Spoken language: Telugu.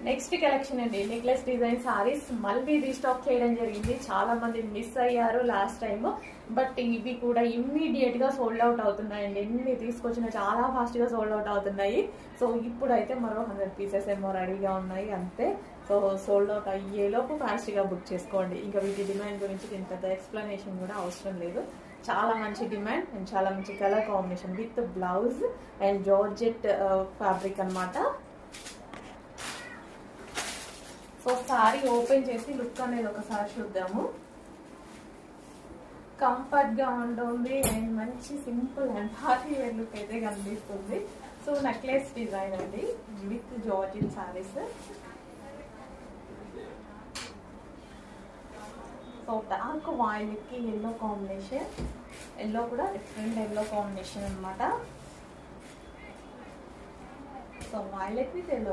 నెక్స్ట్ కలెక్షన్ అండి, నెక్లెస్ డిజైన్ సారీస్ మళ్ళీ రీస్టాక్ చేయడం జరిగింది. చాలా మంది మిస్ అయ్యారు లాస్ట్ టైం, బట్ ఇవి కూడా ఇమ్మీడియట్ గా సోల్డ్ అవుట్ అవుతున్నాయండి. ఎన్ని తీసుకొచ్చినా చాలా ఫాస్ట్ గా సోల్డ్ అవుట్ అవుతున్నాయి. సో ఇప్పుడైతే మరో 100 పీసెస్ ఏమో రెడీగా ఉన్నాయి అంతే. సో సోల్డ్ అవుట్ అయ్యేలోపు ఫాస్ట్ గా బుక్ చేసుకోండి. ఇంకా వీటి డిమాండ్ గురించి దీని పెద్ద ఎక్స్ప్లెనేషన్ కూడా అవసరం లేదు. చాలా మంచి డిమాండ్ అండ్ చాలా మంచి colour combination with blouse and georgette fabric అన్నమాట. సో సారీ ఓపెన్ చేసి లుక్ అనేది ఒకసారి చూద్దాము. కంఫర్ట్ గా ఉంటుంది అండ్ మంచి simple and party wear look అయితే కనిపిస్తుంది. సో నెక్లెస్ డిజైన్ అండి with georgette saris. So dark violet కి ఎల్లో కాంబినేషన్, ఎల్లో కూడా డిఫరెంట్ ఎల్లో కాంబినేషన్ అనమాట. So violet with yellow.